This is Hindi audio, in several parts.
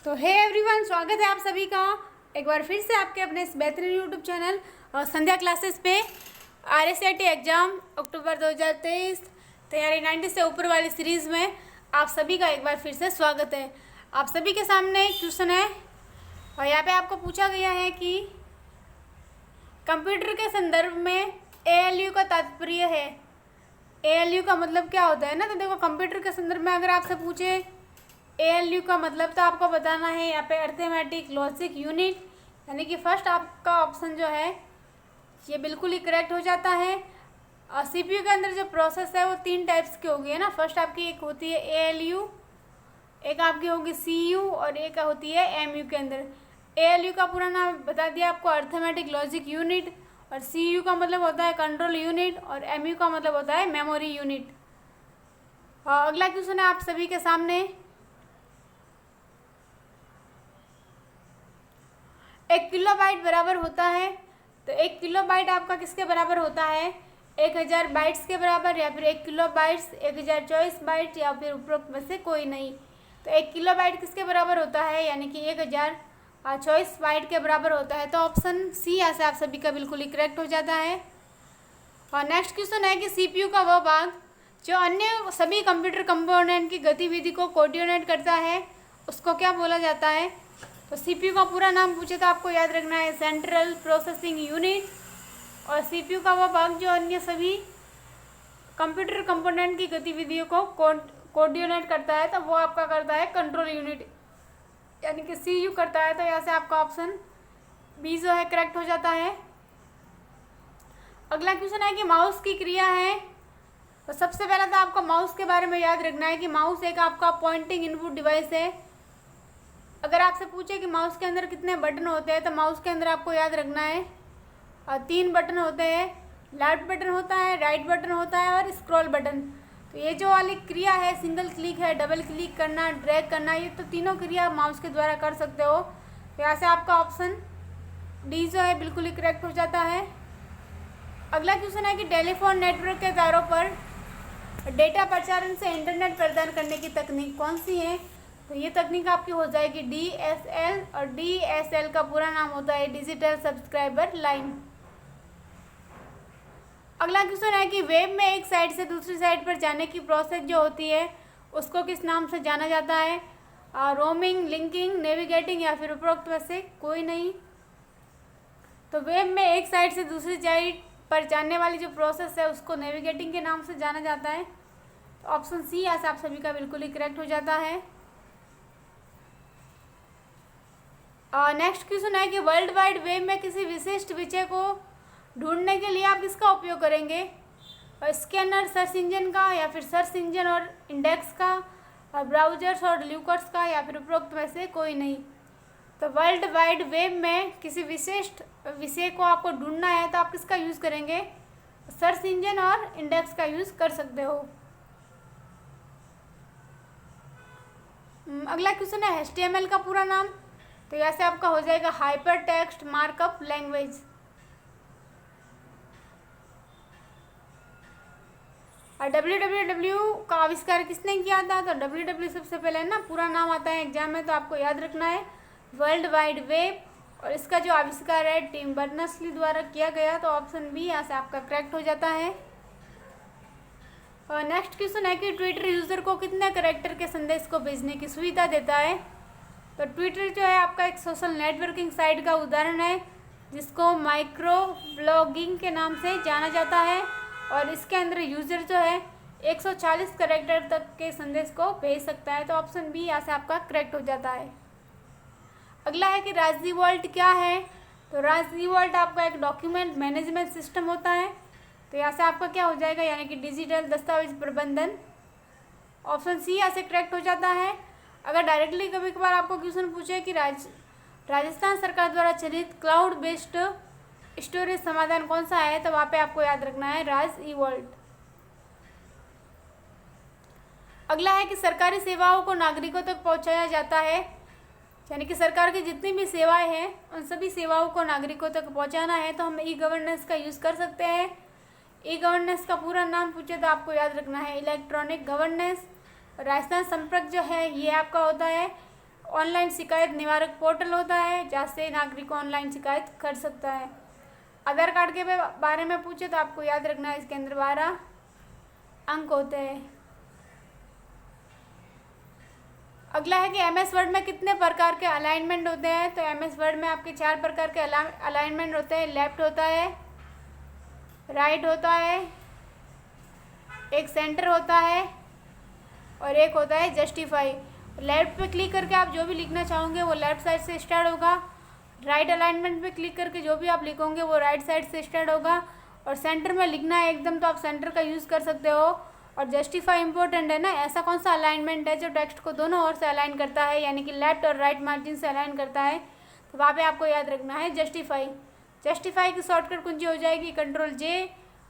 तो हे एवरीवन, स्वागत है आप सभी का एक बार फिर से आपके अपने इस बेहतरीन यूट्यूब चैनल संध्या क्लासेस पे। RSCT एग्ज़ाम अक्टूबर 2023 तैयारी 90 से ऊपर वाली सीरीज़ में आप सभी का एक बार फिर से स्वागत है। आप सभी के सामने एक क्वेश्चन है और यहाँ पे आपको पूछा गया है कि कंप्यूटर के संदर्भ में ALU का तात्पर्य है। ALU का मतलब क्या होता है ना, तो देखो कंप्यूटर के संदर्भ में अगर आपसे पूछे ALU का मतलब तो आपको बताना है यहाँ पे अर्थमेटिक लॉजिक यूनिट, यानी कि फर्स्ट आपका ऑप्शन जो है ये बिल्कुल ही करेक्ट हो जाता है। और CPU के अंदर जो प्रोसेस है वो 3 टाइप्स की होगी है ना। फर्स्ट आपकी एक होती है ALU, एक आपकी होगी CU और एक होती है MU के अंदर। ALU का पूरा नाम बता दिया आपको, अर्थमेटिक लॉजिक यूनिट, और CU का मतलब होता है कंट्रोल यूनिट और MU का मतलब होता है मेमोरी यूनिट। और अगला क्वेश्चन है आप सभी के सामने, 1 किलोबाइट बराबर होता है, तो 1 किलोबाइट आपका किसके बराबर होता है? 1000 बाइट्स के बराबर, या फिर 1 किलोबाइट्स 1024 बाइट, या फिर उपरोक्त में से कोई नहीं। तो 1 किलोबाइट किसके बराबर होता है? यानी कि 1024 बाइट के बराबर होता है। तो ऑप्शन सी यहाँ से आप सभी का बिल्कुल ही करेक्ट हो जाता है। और नेक्स्ट क्वेश्चन है कि CPU का वह भाग जो अन्य सभी कंप्यूटर कंपोनेंट की गतिविधि को कोऑर्डिनेट करता है उसको क्या बोला जाता है? तो CPU का पूरा नाम पूछे तो आपको याद रखना है सेंट्रल प्रोसेसिंग यूनिट, और CPU का वह भाग जो अन्य सभी कंप्यूटर कंपोनेंट की गतिविधियों को कोऑर्डिनेट करता है तो वो आपका करता है कंट्रोल यूनिट, यानी कि CU करता है। तो यहाँ से आपका ऑप्शन बी जो है करेक्ट हो जाता है। अगला क्वेश्चन है कि माउस की क्रिया है। तो सबसे पहले तो आपको माउस के बारे में याद रखना है कि माउस एक आपका पॉइंटिंग इनपुट डिवाइस है। अगर आपसे पूछे कि माउस के अंदर कितने बटन होते हैं तो माउस के अंदर आपको याद रखना है 3 बटन होते हैं। लेफ्ट बटन होता है, राइट बटन होता है और स्क्रॉल बटन। तो ये जो वाली क्रिया है, सिंगल क्लिक है, डबल क्लिक करना, ड्रैग करना, ये तो तीनों क्रिया माउस के द्वारा कर सकते हो। तो यहाँ से आपका ऑप्शन डी जो है बिल्कुल ही करेक्ट हो जाता है। अगला क्वेश्चन है कि टेलीफोन नेटवर्क के तारों पर डेटा प्रसारण से इंटरनेट प्रदान करने की तकनीक कौन सी है? तो ये तकनीक आपकी हो जाएगी DSL, और DSL का पूरा नाम होता है डिजिटल सब्सक्राइबर लाइन। अगला क्वेश्चन है कि वेब में एक साइट से दूसरी साइट पर जाने की प्रोसेस जो होती है उसको किस नाम से जाना जाता है? रोमिंग, लिंकिंग, नेविगेटिंग, या फिर उपरोक्त में से कोई नहीं। तो वेब में एक साइट से दूसरी साइट पर जाने वाली जो प्रोसेस है उसको नेविगेटिंग के नाम से जाना जाता है। तो ऑप्शन सी यहाँ से आप सभी का बिल्कुल ही करेक्ट हो जाता है। नेक्स्ट क्वेश्चन है कि वर्ल्ड वाइड वेब में किसी विशिष्ट विषय को ढूंढने के लिए आप किसका उपयोग करेंगे? स्कैनर सर्च इंजन का, या फिर सर्च इंजन और इंडेक्स का, ब्राउजर्स और ल्यूकर्स का, या फिर उपरोक्त में से कोई नहीं। तो वर्ल्ड वाइड वेब में किसी विशिष्ट विषय को आपको ढूंढना है तो आप किसका यूज़ करेंगे? सर्च इंजन और इंडेक्स का यूज़ कर सकते हो। अगला क्वेश्चन है HTML का पूरा नाम। तो यहाँ से आपका हो जाएगा हाइपर टेक्स्ट मार्कअप लैंग्वेज। और www का आविष्कार किसने किया था? तो www सबसे पहले ना पूरा नाम आता है एग्जाम में, तो आपको याद रखना है वर्ल्ड वाइड वेब, और इसका जो आविष्कार है टिम बर्नर्स-ली द्वारा किया गया। तो ऑप्शन बी यहाँ से आपका करेक्ट हो जाता है। और नेक्स्ट क्वेश्चन है कि ट्विटर यूज़र को कितने कैरेक्टर के संदेश को भेजने की सुविधा देता है? तो ट्विटर जो है आपका एक सोशल नेटवर्किंग साइट का उदाहरण है जिसको माइक्रो ब्लॉगिंग के नाम से जाना जाता है, और इसके अंदर यूज़र जो है 140 कैरेक्टर तक के संदेश को भेज सकता है। तो ऑप्शन बी यहाँ से आपका करेक्ट हो जाता है। अगला है कि राजजी वॉल्ट क्या है? तो राजजी वॉल्ट आपका एक डॉक्यूमेंट मैनेजमेंट सिस्टम होता है। तो यहाँ से आपका क्या हो जाएगा, यानी कि डिजिटल दस्तावेज प्रबंधन। ऑप्शन सी यहाँ से करेक्ट हो जाता है। अगर डायरेक्टली कभी कभार आपको क्वेश्चन पूछे कि राजस्थान सरकार द्वारा चलित क्लाउड बेस्ड स्टोरेज समाधान कौन सा है, तो वहाँ पे आपको याद रखना है राज ई वॉल्ट। अगला है कि सरकारी सेवाओं को नागरिकों तक पहुँचाया जाता है, यानी कि सरकार की जितनी भी सेवाएं हैं उन सभी सेवाओं को नागरिकों तक पहुँचाना है तो हम ई-गवर्नेंस का यूज़ कर सकते हैं। ई-गवर्नेंस का पूरा नाम पूछे तो आपको याद रखना है इलेक्ट्रॉनिक गवर्नेंस। राजस्थान संपर्क जो है ये आपका होता है ऑनलाइन शिकायत निवारक पोर्टल होता है जहाँ से नागरिक ऑनलाइन शिकायत कर सकता है। आधार कार्ड के बारे में पूछे तो आपको याद रखना है इसके अंदर 12 अंक होते हैं। अगला है कि एमएस वर्ड में कितने प्रकार के अलाइनमेंट होते हैं। तो एमएस वर्ड में आपके 4 प्रकार के अलाइनमेंट होते हैं। लेफ्ट होता है, राइट होता है, एक सेंटर होता है और एक होता है जस्टिफाई। लेफ्ट पे क्लिक करके आप जो भी लिखना चाहोगे वो लेफ्ट साइड से स्टार्ट होगा। राइट अलाइनमेंट पे क्लिक करके जो भी आप लिखोगे वो राइट साइड से स्टार्ट होगा। और सेंटर में लिखना है एकदम तो आप सेंटर का यूज़ कर सकते हो। और जस्टिफाई इंपॉर्टेंट है ना, ऐसा कौन सा अलाइनमेंट है जो टेक्स्ट को दोनों ओर से अलाइन करता है, यानी कि लेफ्ट और राइट मार्जिन से अलाइन करता है, तो वहाँ पे आपको याद रखना है जस्टिफाई। जस्टिफाई की शॉर्टकट कुंजी हो जाएगी Ctrl+J,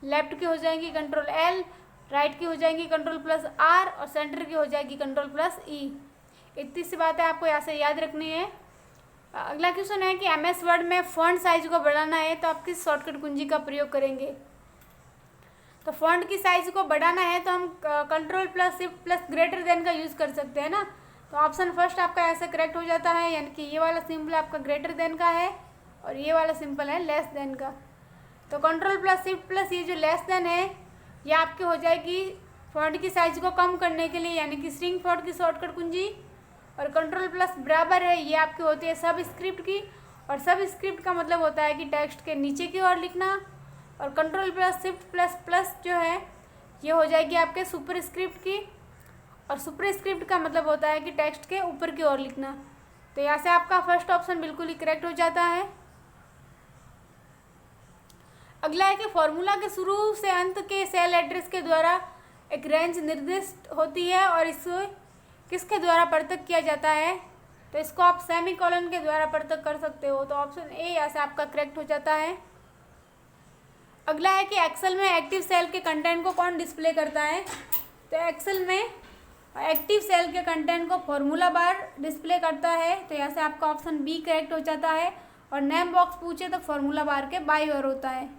लेफ्ट की हो जाएगी Ctrl+L, राइट की हो जाएगी Ctrl+R और सेंटर की हो जाएगी Ctrl+E। इतनी सी बातें आपको यहाँ से याद रखनी है। अगला क्वेश्चन है कि एमएस वर्ड में फॉन्ट साइज को बढ़ाना है तो आप किस शॉर्टकट कुंजी का प्रयोग करेंगे। तो फॉन्ट की साइज को बढ़ाना है तो हम Ctrl+Shift+ग्रेटर देन का यूज़ कर सकते हैं ना। तो ऑप्शन फर्स्ट आपका ऐसे करेक्ट हो जाता है, यानी कि ये वाला सिंबल आपका ग्रेटर देन का है और ये वाला सिंबल है लेस देन का। तो Ctrl+Shift+ ये जो लेस देन है ये आपकी हो जाएगी फॉन्ट की साइज को कम करने के लिए, यानी कि स्ट्रिंग फॉन्ट की शॉर्टकट कुंजी। और Ctrl+बराबर है ये आपकी होती है सब स्क्रिप्ट की, और सब स्क्रिप्ट का मतलब होता है कि टेक्स्ट के नीचे की ओर लिखना। और Ctrl+Shift++ जो है ये हो जाएगी आपके सुपर स्क्रिप्ट की, और सुपर स्क्रिप्ट का मतलब होता है कि टेक्स्ट के ऊपर की ओर लिखना। तो यहाँ से आपका फर्स्ट ऑप्शन बिल्कुल ही करेक्ट हो जाता है। अगला है कि फॉर्मूला के शुरू से अंत के सेल एड्रेस के द्वारा एक रेंज निर्दिष्ट होती है और इसे किसके द्वारा पृथक किया जाता है। तो इसको आप सेमीकोलन के द्वारा पृथक कर सकते हो। तो ऑप्शन ए यहाँ से आपका करेक्ट हो जाता है। अगला है कि एक्सेल में एक्टिव सेल के कंटेंट को कौन डिस्प्ले करता है। तो एक्सेल में एक्टिव सेल के कंटेंट को फॉर्मूला बार डिस्प्ले करता है। तो यहाँ से आपका ऑप्शन बी करेक्ट हो जाता है। और नेम बॉक्स पूछे तो फॉर्मूला बार के बाईं ओर होता है।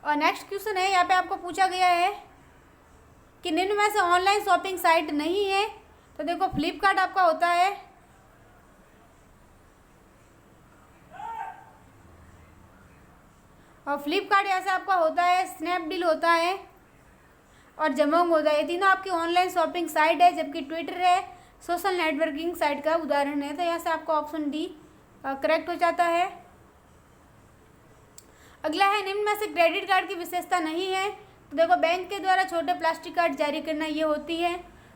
और नेक्स्ट क्वेश्चन है, यहाँ पे आपको पूछा गया है कि निम्न में से ऑनलाइन शॉपिंग साइट नहीं है। तो देखो फ्लिपकार्ट आपका होता है, और फ्लिपकार्ट यहाँ से आपका होता है, स्नैपडील होता है और जबोंग होता है। ये तीनों आपकी ऑनलाइन शॉपिंग साइट है, जबकि ट्विटर है सोशल नेटवर्किंग साइट का उदाहरण है। तो यहाँ से आपका ऑप्शन डी करेक्ट हो जाता है। अगला है निम्न में से क्रेडिट कार्ड की विशेषता नहीं है। तो देखो बैंक के द्वारा छोटे प्लास्टिक कार्ड जारी करना ये होती है।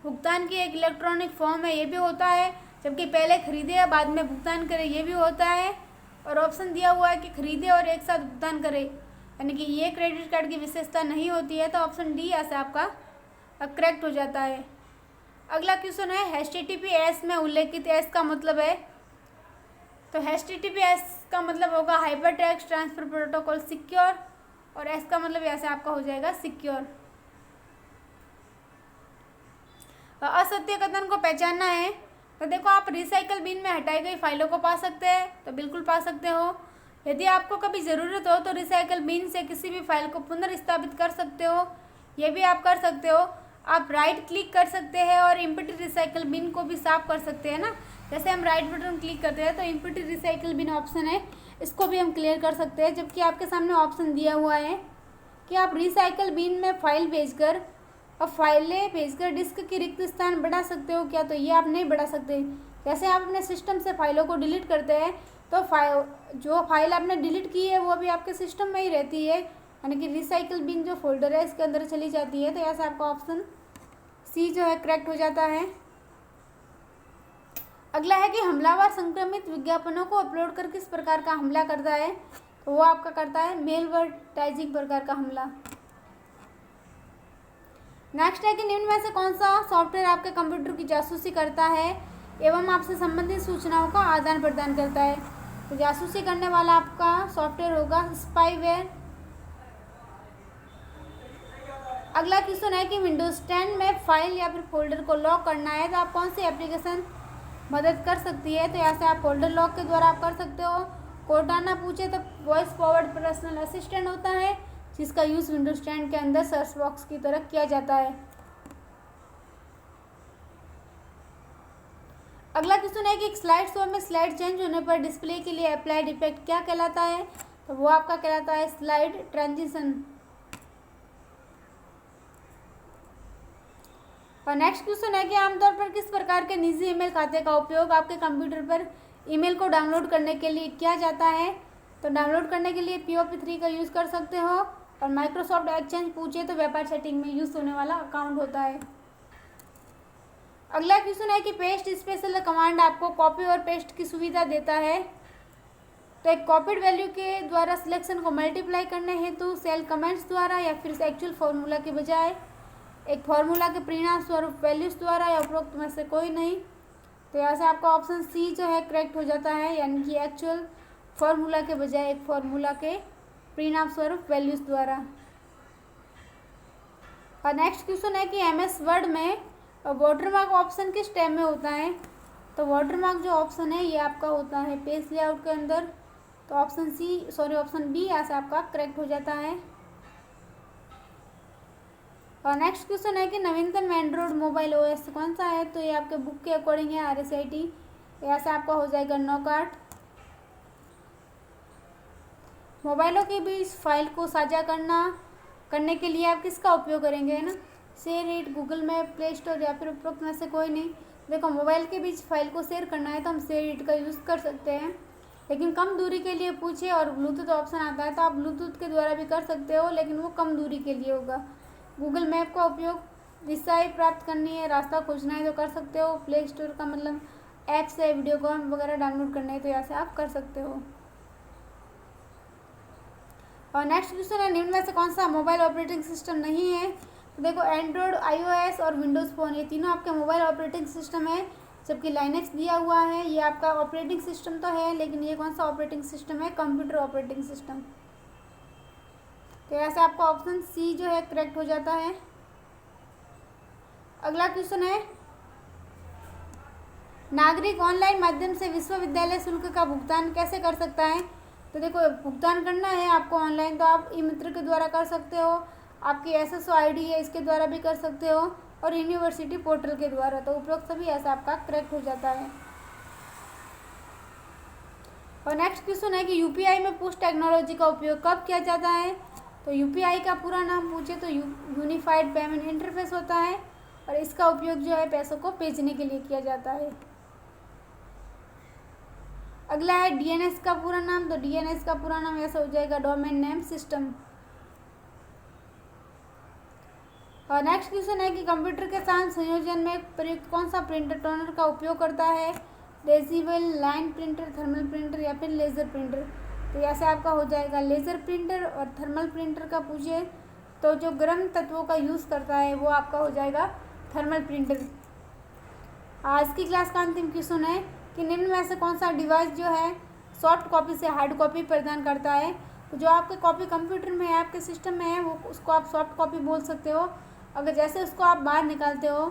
भुगतान की एक इलेक्ट्रॉनिक फॉर्म है ये भी होता है, जबकि पहले खरीदे या बाद में भुगतान करे ये भी होता है। और ऑप्शन दिया हुआ है कि खरीदे और एक साथ भुगतान करे, यानी कि ये क्रेडिट कार्ड की विशेषता नहीं होती है। तो ऑप्शन डी ऐसा आपका करेक्ट हो जाता है। अगला क्वेश्चन है HTTPS में उल्लेखित एस का मतलब है। तो HTTPS का मतलब होगा hyper text transfer protocol secure, और एस का मतलब ऐसे आपका हो जाएगा सिक्योर। असत्य कथन को पहचानना है। तो देखो आप रिसाइकल बिन में हटाई गई फाइलों को पा सकते हैं। तो बिल्कुल पा सकते हो। यदि आपको कभी ज़रूरत हो तो रिसाइकल बिन से किसी भी फाइल को पुनर्स्थापित कर सकते हो, ये भी आप कर सकते हो। आप राइट क्लिक कर सकते हैं और इम्पटी रिसाइकल बिन को भी साफ कर सकते हैं ना। जैसे हम राइट बटन क्लिक करते हैं तो इम्पटी रिसाइकल बिन ऑप्शन है, इसको भी हम क्लियर कर सकते हैं। जबकि आपके सामने ऑप्शन दिया हुआ है कि आप रिसाइकल बिन में फाइल भेजकर और फाइलें भेजकर डिस्क की रिक्त स्थान बढ़ा सकते हो क्या। तो ये आप नहीं बढ़ा सकते। जैसे आप अपने सिस्टम से फाइलों को डिलीट करते हैं तो जो फाइल आपने डिलीट की है वो भी आपके सिस्टम में ही रहती है, यानी कि रिसाइकल बिन जो फोल्डर है इसके अंदर चली जाती है। तो ऐसा आपका ऑप्शन सी जो है करेक्ट हो जाता है। अगला है कि हमलावर संक्रमित विज्ञापनों को अपलोड कर किस प्रकार का हमला करता है। तो वो आपका करता है मेलवर्टाइजिंग प्रकार का हमला। नेक्स्ट है कि निम्न में से कौन सा सॉफ्टवेयर आपके कंप्यूटर की जासूसी करता है एवं आपसे संबंधित सूचनाओं का आदान प्रदान करता है। तो जासूसी करने वाला आपका सॉफ्टवेयर होगा स्पाईवेयर। अगला क्वेश्चन है कि विंडोज 10 में फाइल या फिर फोल्डर को लॉक करना है तो आप कौन सी एप्लीकेशन मदद कर सकती है। तो यहाँ से आप फोल्डर लॉक के द्वारा आप कर सकते हो। कोर्टाना पूछे तो वॉइस फॉरवर्ड पर्सनल असिस्टेंट होता है, जिसका यूज़ विंडोज 10 के अंदर सर्च बॉक्स की तरह किया जाता है। अगला क्वेश्चन है कि एक स्लाइड शो में स्लाइड चेंज होने पर डिस्प्ले के लिए अप्लाइड इफेक्ट क्या कहलाता है? तो वो आपका कहलाता है स्लाइड ट्रांजिशन। और नेक्स्ट क्वेश्चन है कि आमतौर पर किस प्रकार के निजी ईमेल खाते का उपयोग आपके कंप्यूटर पर ईमेल को डाउनलोड करने के लिए किया जाता है? तो डाउनलोड करने के लिए POP3 का यूज़ कर सकते हो, और माइक्रोसॉफ्ट एक्सचेंज पूछे तो व्यापार सेटिंग में यूज़ होने वाला अकाउंट होता है। अगला क्वेश्चन है कि पेस्ट स्पेशल कमांड आपको कॉपी और पेस्ट की सुविधा देता है। तो एक कॉपीड वैल्यू के द्वारा सिलेक्शन को मल्टीप्लाई करने हेतु सेल कमेंट्स द्वारा या फिर एक्चुअल फॉर्मूला के बजाय एक फार्मूला के परिणाम स्वरूप वैल्यूज द्वारा या उपरोक्त में से कोई नहीं। तो यहाँ से आपका ऑप्शन सी जो है करेक्ट हो जाता है, यानी कि एक्चुअल फॉर्मूला के बजाय एक फार्मूला के परिणाम स्वरूप वैल्यूज द्वारा। और नेक्स्ट क्वेश्चन है कि MS वर्ड में वाटरमार्क ऑप्शन किस टैब में होता है? तो वाटरमार्क जो ऑप्शन है ये आपका होता है पेज लेआउट के अंदर। तो ऑप्शन बी यहाँ से आपका करेक्ट हो जाता है। और नेक्स्ट क्वेश्चन है कि नवीनतम एंड्रॉयड मोबाइल OS कौन सा है? तो ये आपके बुक के अकॉर्डिंग है RSIT, यहाँ से आपका हो जाएगा नॉकआउट। मोबाइलों के बीच फाइल को साझा करने के लिए आप किसका उपयोग करेंगे, है ना? Share it, Google map, play store या फिर उपरोक्त में से कोई नहीं। देखो, मोबाइल के बीच फाइल को शेयर करना है तो हम शेयर इट का यूज़ कर सकते हैं, लेकिन कम दूरी के लिए पूछे और ब्लूटूथ ऑप्शन आता है तो आप ब्लूटूथ के द्वारा भी कर सकते हो, लेकिन वो कम दूरी के लिए होगा। गूगल मैप का उपयोग दिशाएं प्राप्त करनी है, रास्ता खोजना है तो कर सकते हो। प्ले स्टोर का मतलब ऐप्स है, वीडियो गेम वगैरह डाउनलोड करना है तो यहाँ से आप कर सकते हो। और नेक्स्ट क्वेश्चन है निम्न में से कौन सा मोबाइल ऑपरेटिंग सिस्टम नहीं है? तो देखो, एंड्रॉयड, iOS और विंडोज़ फ़ोन ये तीनों आपके मोबाइल ऑपरेटिंग सिस्टम है, जबकि लाइनेक्स दिया हुआ है ये आपका ऑपरेटिंग सिस्टम तो है, लेकिन ये कौन सा ऑपरेटिंग सिस्टम है? Computer operating system. तो यहाँ से आपका ऑप्शन सी जो है करेक्ट हो जाता है। अगला क्वेश्चन है नागरिक ऑनलाइन माध्यम से विश्वविद्यालय शुल्क का भुगतान कैसे कर सकता है? तो देखो, भुगतान करना है आपको ऑनलाइन तो आप ई-मित्र के द्वारा कर सकते हो, आपकी SSO ID है इसके द्वारा भी कर सकते हो, और यूनिवर्सिटी पोर्टल के द्वारा। तो उपरोक्त सभी ऐसा आपका करेक्ट हो जाता है। और नेक्स्ट क्वेश्चन है कि UPI में पुश टेक्नोलॉजी का उपयोग कब किया जाता है? तो UPI का पूरा नाम पूछे तो यूनिफाइड पेमेंट इंटरफेस होता है, और इसका उपयोग जो है पैसों को भेजने के लिए किया जाता है। अगला है DNS का पूरा नाम। तो DNS का पूरा नाम ऐसा हो जाएगा डोमेन नेम सिस्टम। और नेक्स्ट क्वेश्चन है कि कंप्यूटर के साथ संयोजन में प्रयुक्त कौन सा प्रिंटर टोनर का उपयोग करता है? Decibel, line printer, thermal printer या फिर लेज़र प्रिंटर। तो ऐसे आपका हो जाएगा लेज़र प्रिंटर। और थर्मल प्रिंटर का पूछे तो जो गर्म तत्वों का यूज़ करता है वो आपका हो जाएगा थर्मल प्रिंटर। आज की क्लास का अंतिम क्वेश्चन है कि निम्न में से कौन सा डिवाइस जो है सॉफ्ट कॉपी से हार्ड कॉपी प्रदान करता है? तो जो आपके कॉपी कंप्यूटर में है, आपके सिस्टम में है, वो उसको आप सॉफ्ट कॉपी बोल सकते हो। अगर जैसे उसको आप बाहर निकालते हो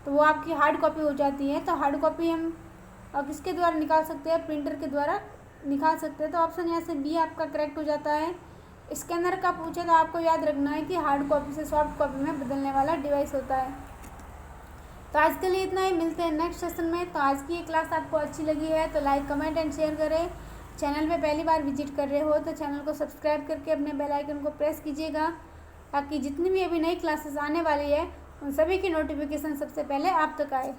तो वो आपकी हार्ड कॉपी हो जाती है। तो हार्ड कॉपी हम किसके द्वारा निकाल सकते हैं? प्रिंटर के द्वारा निकाल सकते हैं। तो ऑप्शन यहाँ से बी आपका करेक्ट हो जाता है। स्कैनर का पूछे तो आपको याद रखना है कि हार्ड कॉपी से सॉफ्ट कॉपी में बदलने वाला डिवाइस होता है। तो आज के लिए इतना ही, मिलते हैं नेक्स्ट सेशन में। तो आज की ये क्लास आपको अच्छी लगी है तो लाइक, कमेंट एंड शेयर करें। चैनल पे पहली बार विजिट कर रहे हो तो चैनल को सब्सक्राइब करके अपने बेल आइकन को प्रेस कीजिएगा, ताकि जितनी भी अभी नई क्लासेस आने वाली है उन सभी की नोटिफिकेशन सबसे पहले आप तक आए।